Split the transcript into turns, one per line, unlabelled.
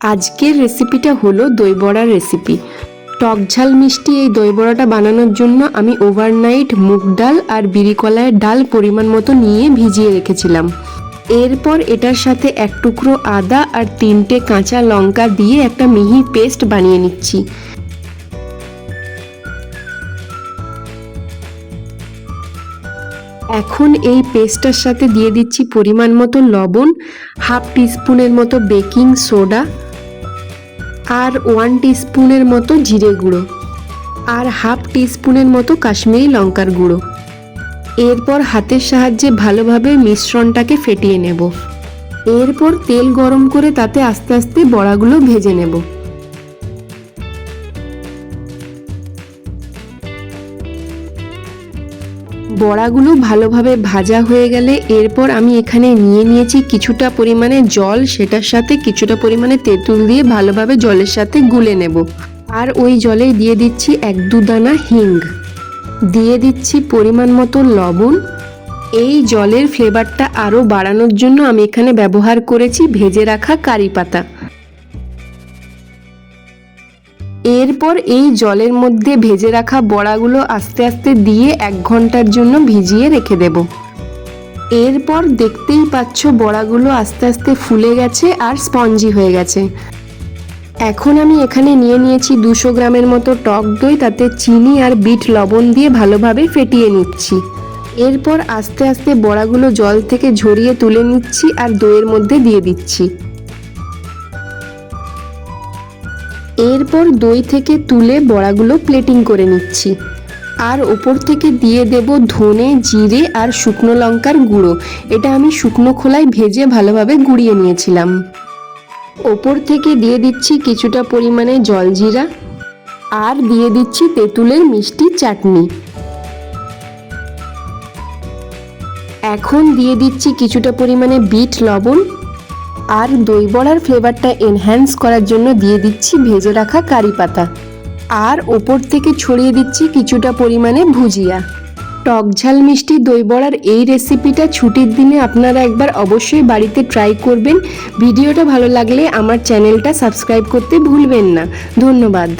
আজকের রেসিপিটা হলো দই বড়ার রেসিপি। টক ঝাল মিষ্টি এই দই বড়াটা বানানোর জন্য আমি ওভারনাইট মুগ ডাল আর বিরি কলাইয়ের ডাল পরিমাণ মতো নিয়ে ভিজিয়ে রেখেছিলাম। এরপর এটার সাথে এক টুকরো আদা আর 3টে কাঁচা লঙ্কা দিয়ে একটা মিহি পেস্ট বানিয়ে নিচ্ছি। এখন এই পেস্টটার সাথে দিয়ে দিচ্ছি পরিমাণ মতো লবণ, হাফ টিস্পুনের মতো বেকিং সোডা আর 1 টিস্পুনের মতো জিরে গুঁড়ো আর হাফ টিস্পুনের মতো কাশ্মীরি লঙ্কার গুঁড়ো। এরপর হাতের সাহায্যে ভালোভাবে মিশ্রণটাকে ফেটিয়ে নেব। এরপর তেল গরম করে তাতে আস্তে আস্তে বড়াগুলো ভেজে নেব। বড়াগুলো ভালোভাবে ভাজা হয়ে গেলে এরপর আমি এখানে নিয়েছি কিছুটা পরিমাণে জল, সেটার সাথে কিছুটা পরিমাণে তেঁতুল দিয়ে ভালোভাবে জলের সাথে গুলে নেব। আর ওই জলে দিয়ে দিচ্ছি 1-2 দানা হিং, দিয়ে দিচ্ছি পরিমাণ মতো লবণ। এই জলের ফ্লেভারটা আরও বাড়ানোর জন্য আমি এখানে ব্যবহার করেছি ভেজে রাখা কারি পাতা। এরপর এই জলের মধ্যে ভেজে রাখা বড়াগুলো আস্তে আস্তে দিয়ে 1 ঘন্টার জন্য ভিজিয়ে রেখে দেব। এরপর দেখতেই পাচ্ছ বড়াগুলো আস্তে আস্তে ফুলে গেছে আর স্পঞ্জি হয়ে গেছে। এখন আমি এখানে নিয়েছি 200 গ্রামের মতো টক দই, তাতে চিনি আর বিট লবণ দিয়ে ভালোভাবে ফেটিয়ে নিচ্ছি। এরপর আস্তে আস্তে বড়াগুলো জল থেকে ঝরিয়ে তুলে নিচ্ছি আর দইয়ের মধ্যে দিয়ে দিচ্ছি। এরপর দই থেকে তুলে বড়াগুলো প্লেটিং করে নিচ্ছি আর ওপর থেকে দিয়ে দেব ধনে, জিরে আর শুকনো লঙ্কার গুঁড়ো। এটা আমি শুকনো খোলায় ভেজে ভালোভাবে গুঁড়িয়ে নিয়েছিলাম। ওপর থেকে দিয়ে দিচ্ছি কিছুটা পরিমাণে জলজিরা আর দিয়ে দিচ্ছি তেঁতুলের মিষ্টি চাটনি। এখন দিয়ে দিচ্ছি কিছুটা পরিমাণে বিট লবণ আর দই বড়ার ফ্লেভারটা এনহ্যান্স করার জন্য দিয়ে দিচ্ছি ভেজে রাখা কারি পাতা আর ওপর থেকে ছড়িয়ে দিচ্ছি কিছুটা পরিমাণে ভুজিয়া। টক ঝাল মিষ্টি দই বড়ার এই রেসিপিটা ছুটির দিনে আপনারা একবার অবশ্যই বাড়িতে ট্রাই করবেন। ভিডিওটা ভালো লাগলে আমার চ্যানেলটা সাবস্ক্রাইব করতে ভুলবেন না। ধন্যবাদ।